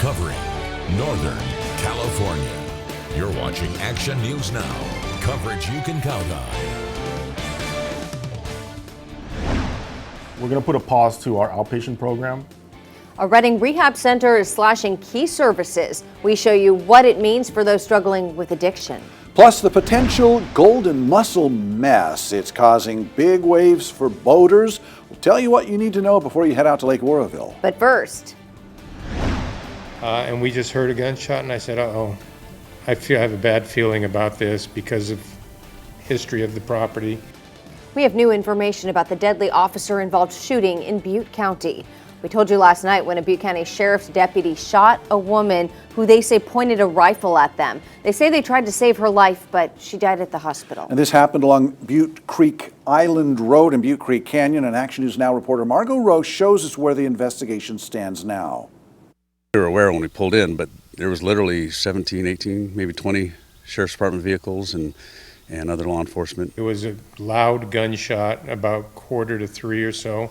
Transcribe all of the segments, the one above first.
covering Northern California. You're watching Action News Now, coverage you can count on. We're going to put a pause to our outpatient program. A Redding Rehab Center is slashing key services. We show you what it means for those struggling with addiction. Plus the potential golden mussel mess. It's causing big waves for boaters. We'll tell you what you need to know before you head out to Lake Oroville. But first. And we just heard a gunshot and I said, uh-oh, I have a bad feeling about this because of history of the property. We have new information about the deadly officer-involved shooting in Butte County. We told you last night when a Butte County Sheriff's deputy shot a woman who they say pointed a rifle at them. They say they tried to save her life, but she died at the hospital. And this happened along Butte Creek Island Road in Butte Creek Canyon. And Action News Now reporter Margot Roche shows us where the investigation stands now. We were aware when we pulled in, but there was literally 17, 18, maybe 20 Sheriff's Department vehicles and other law enforcement. It was a loud gunshot about 2:45 or so.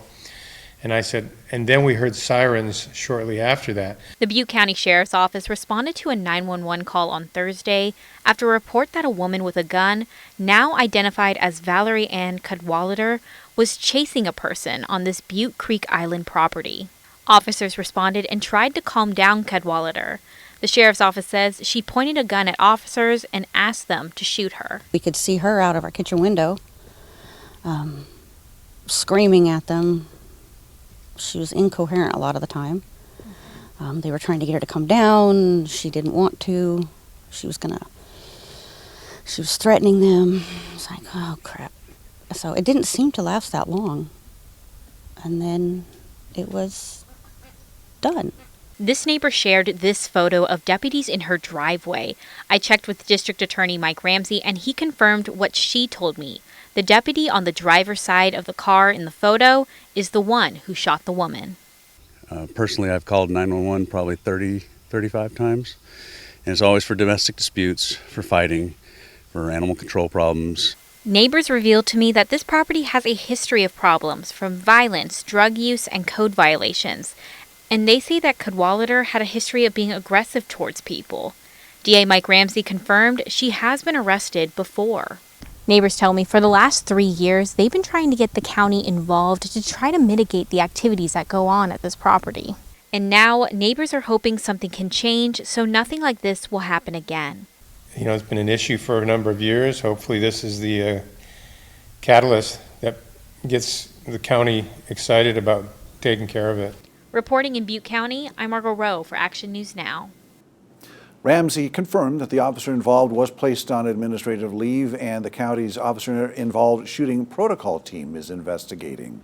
And I said, and then we heard sirens shortly after that. The Butte County Sheriff's Office responded to a 911 call on Thursday after a report that a woman with a gun, now identified as Valerie Ann Cadwallader, was chasing a person on this Butte Creek Island property. Officers responded and tried to calm down Cadwallader. The Sheriff's Office says she pointed a gun at officers and asked them to shoot her. We could see her out of our kitchen window, screaming at them. She was incoherent a lot of the time. They were trying to get her to come down. She didn't want to. She was threatening them. It's like, oh crap. So it didn't seem to last that long. And then it was done. This neighbor shared this photo of deputies in her driveway. I checked with District Attorney Mike Ramsey, and he confirmed what she told me. The deputy on the driver's side of the car in the photo is the one who shot the woman. Personally, I've called 911 probably 35 times. And it's always for domestic disputes, for fighting, for animal control problems. Neighbors revealed to me that this property has a history of problems, from violence, drug use, and code violations. And they say that Cadwallader had a history of being aggressive towards people. DA Mike Ramsey confirmed she has been arrested before. Neighbors tell me for the last 3 years, they've been trying to get the county involved to try to mitigate the activities that go on at this property. And now neighbors are hoping something can change so nothing like this will happen again. You know, it's been an issue for a number of years. Hopefully this is the catalyst that gets the county excited about taking care of it. Reporting in Butte County, I'm Margot Rowe for Action News Now. Ramsey confirmed that the officer involved was placed on administrative leave and the county's officer-involved shooting protocol team is investigating.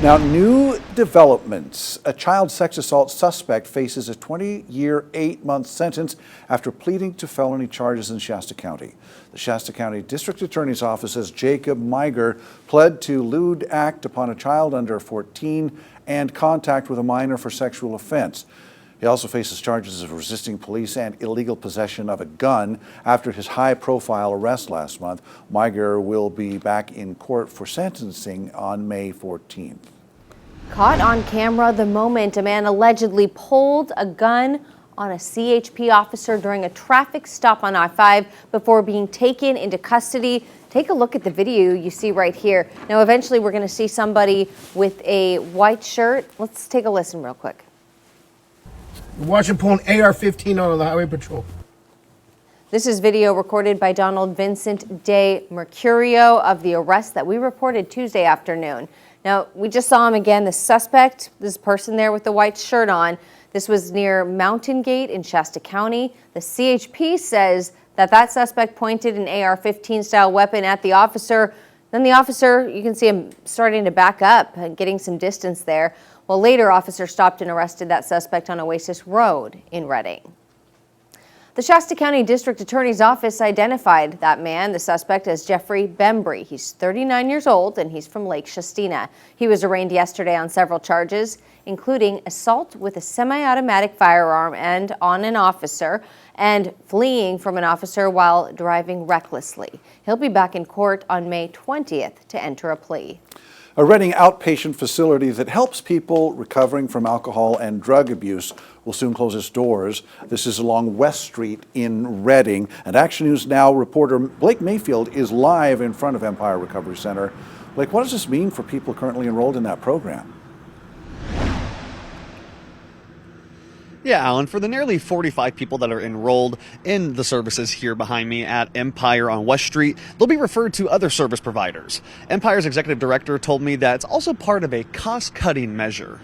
Now, new developments. A child sex assault suspect faces a 20-year, 8-month sentence after pleading to felony charges in Shasta County. The Shasta County District Attorney's Office says Jacob Meiger pled to lewd act upon a child under 14 and contact with a minor for sexual offense. He also faces charges of resisting police and illegal possession of a gun after his high-profile arrest last month. Meiger will be back in court for sentencing on May 14th. Caught on camera the moment a man allegedly pulled a gun on a CHP officer during a traffic stop on I-5 before being taken into custody. Take a look at the video you see right here. Now, eventually we're going to see somebody with a white shirt. Let's take a listen real quick. Watch him pull an AR-15 on the highway patrol. This is video recorded by Donald Vincent de Mercurio of the arrest that we reported Tuesday afternoon. Now, we just saw him again, the suspect, this person there with the white shirt on. This was near Mountain Gate in Shasta County. The CHP says that suspect pointed an AR-15 style weapon at the officer. Then the officer, you can see him starting to back up and getting some distance there. Well, later, officers stopped and arrested that suspect on Oasis Road in Redding. The Shasta County District Attorney's Office identified that man, the suspect, as Jeffrey Bembry. He's 39 years old and he's from Lake Shastina. He was arraigned yesterday on several charges, including assault with a semi-automatic firearm and on an officer, and fleeing from an officer while driving recklessly. He'll be back in court on May 20th to enter a plea. A Reading outpatient facility that helps people recovering from alcohol and drug abuse will soon close its doors. This is along West Street in Reading. And Action News Now reporter Blake Mayfield is live in front of Empire Recovery Center. Blake, what does this mean for people currently enrolled in that program? Yeah, Alan, for the nearly 45 people that are enrolled in the services here behind me at Empire on West Street, they'll be referred to other service providers. Empire's executive director told me that it's also part of a cost-cutting measure.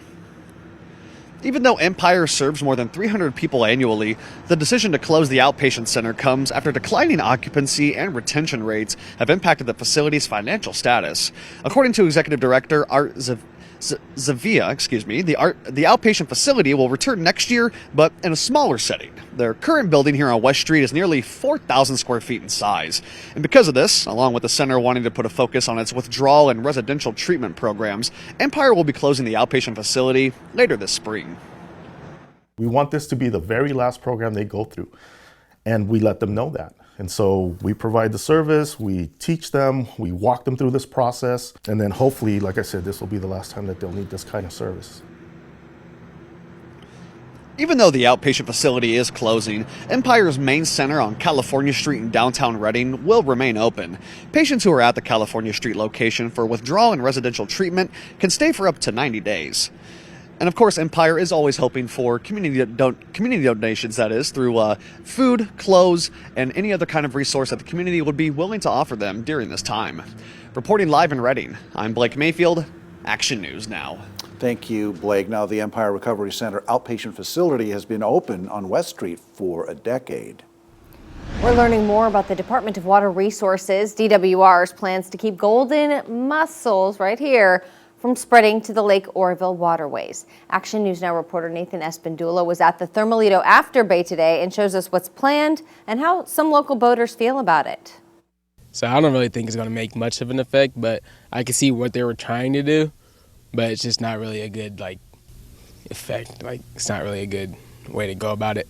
Even though Empire serves more than 300 people annually, the decision to close the outpatient center comes after declining occupancy and retention rates have impacted the facility's financial status. According to executive director Art Zavia, the outpatient facility will return next year, but in a smaller setting. Their current building here on West Street is nearly 4,000 square feet in size. And because of this, along with the center wanting to put a focus on its withdrawal and residential treatment programs, Empire will be closing the outpatient facility later this spring. We want this to be the very last program they go through, and we let them know that. And so we provide the service, we teach them, we walk them through this process, and then hopefully, like I said, this will be the last time that they'll need this kind of service. Even though the outpatient facility is closing, Empire's main center on California Street in downtown Reading will remain open. Patients who are at the California Street location for withdrawal and residential treatment can stay for up to 90 days. And of course, Empire is always hoping for community donations, that is, through food, clothes, and any other kind of resource that the community would be willing to offer them during this time. Reporting live in Reading, I'm Blake Mayfield, Action News Now. Thank you, Blake. Now, the Empire Recovery Center outpatient facility has been open on West Street for a decade. We're learning more about the Department of Water Resources, DWR's plans to keep golden mussels right here from spreading to the Lake Oroville waterways. Action News Now reporter Nathan Espindola was at the Thermalito After Bay today and shows us what's planned and how some local boaters feel about it. So I don't really think it's going to make much of an effect, but I can see what they were trying to do, but it's just not really a good effect. It's not really a good way to go about it.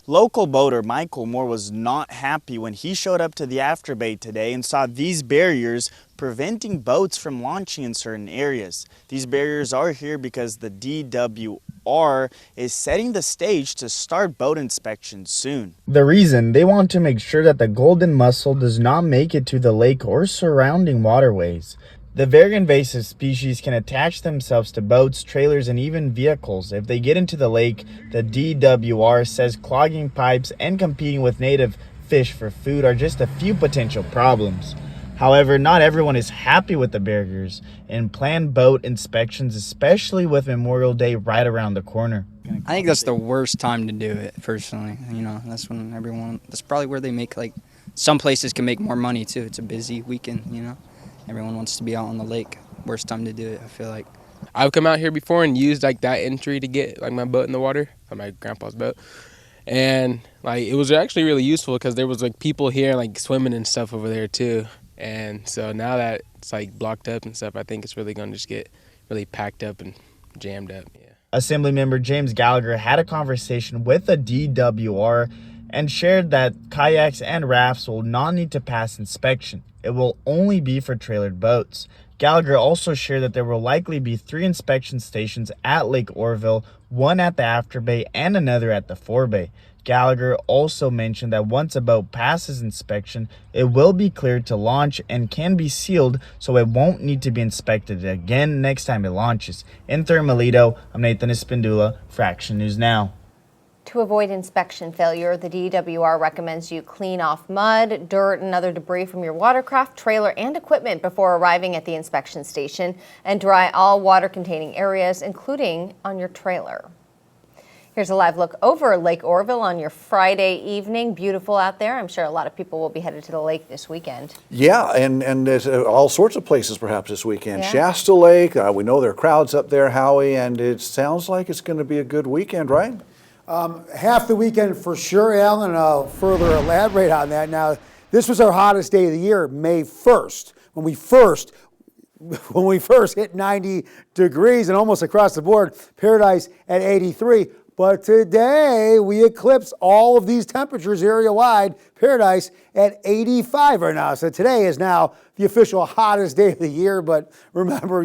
Local boater Michael Moore was not happy when he showed up to the After Bay today and saw these barriers preventing boats from launching in certain areas. These barriers are here because the DWR is setting the stage to start boat inspections soon. The reason, they want to make sure that the golden mussel does not make it to the lake or surrounding waterways. The very invasive species can attach themselves to boats, trailers, and even vehicles. If they get into the lake, the DWR says clogging pipes and competing with native fish for food are just a few potential problems. However, not everyone is happy with the barriers and planned boat inspections, especially with Memorial Day right around the corner. I think that's the worst time to do it, personally. That's when that's probably where they make, some places can make more money too. It's a busy weekend, Everyone wants to be out on the lake. Worst time to do it, I feel like. I've come out here before and used that entry to get my boat in the water, on my grandpa's boat. And it was actually really useful because there was people here swimming and stuff over there too. And so now that it's blocked up and stuff, I think it's really going to just get really packed up and jammed up. Yeah. Assemblymember James Gallagher had a conversation with the DWR and shared that kayaks and rafts will not need to pass inspection. It will only be for trailered boats. Gallagher also shared that there will likely be 3 inspection stations at Lake Oroville, one at the After Bay and another at the Forebay. Gallagher also mentioned that once a boat passes inspection, it will be cleared to launch and can be sealed, so it won't need to be inspected again next time it launches. In Thermalito, I'm Nathan Espindola for Action News Now. To avoid inspection failure, the DWR recommends you clean off mud, dirt, and other debris from your watercraft, trailer, and equipment before arriving at the inspection station, and dry all water-containing areas, including on your trailer. Here's a live look over Lake Oroville on your Friday evening. Beautiful out there. I'm sure a lot of people will be headed to the lake this weekend. Yeah, and there's all sorts of places perhaps this weekend. Yeah. Shasta Lake, we know there are crowds up there, Howie, and it sounds like it's going to be a good weekend, right? Half the weekend for sure, Alan. I'll further elaborate on that. Now, this was our hottest day of the year, May 1st, when we first hit 90 degrees and almost across the board, Paradise at 83. But today, we eclipse all of these temperatures area-wide. Paradise at 85 right now. So today is now the official hottest day of the year. But remember,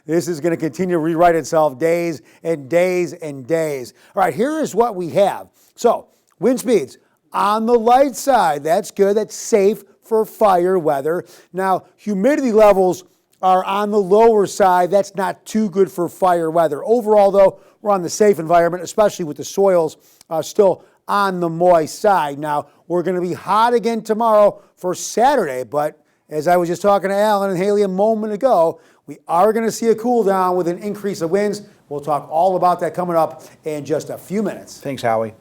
this is going to continue to rewrite itself days and days and days. All right, here is what we have. So wind speeds on the light side. That's good. That's safe for fire weather. Now, humidity levels are on the lower side. That's not too good for fire weather. Overall, though, we're on the safe environment, especially with the soils still on the moist side. Now, we're going to be hot again tomorrow for Saturday, but as I was just talking to Alan and Haley a moment ago, we are going to see a cool down with an increase of winds. We'll talk all about that coming up in just a few minutes. Thanks, Howie.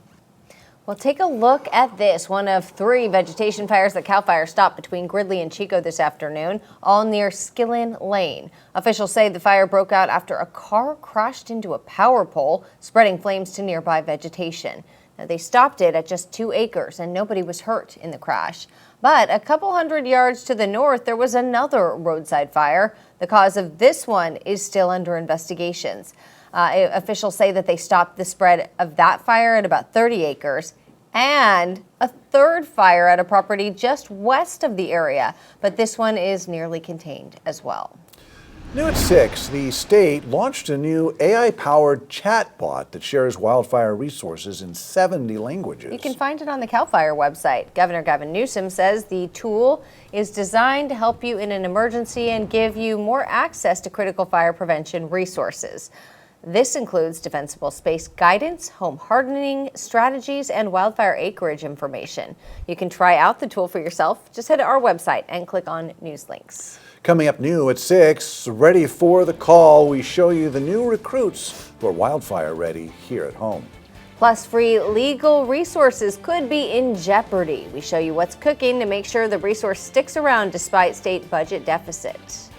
Well, take a look at this. One of 3 vegetation fires that CAL FIRE stopped between Gridley and Chico this afternoon, all near Skillen Lane. Officials say the fire broke out after a car crashed into a power pole, spreading flames to nearby vegetation. Now, they stopped it at just 2 acres, and nobody was hurt in the crash. But a couple hundred yards to the north, there was another roadside fire. The cause of this one is still under investigations. Officials say that they stopped the spread of that fire at about 30 acres and a third fire at a property just west of the area, but this one is nearly contained as well. New at 6, the state launched a new AI-powered chatbot that shares wildfire resources in 70 languages. You can find it on the CAL FIRE website. Governor Gavin Newsom says the tool is designed to help you in an emergency and give you more access to critical fire prevention resources. This includes defensible space guidance, home hardening strategies, and wildfire acreage information. You can try out the tool for yourself. Just head to our website and click on News Links. Coming up new at 6, ready for the call, we show you the new recruits who are wildfire ready here at home. Plus, free legal resources could be in jeopardy. We show you what's cooking to make sure the resource sticks around despite state budget deficit.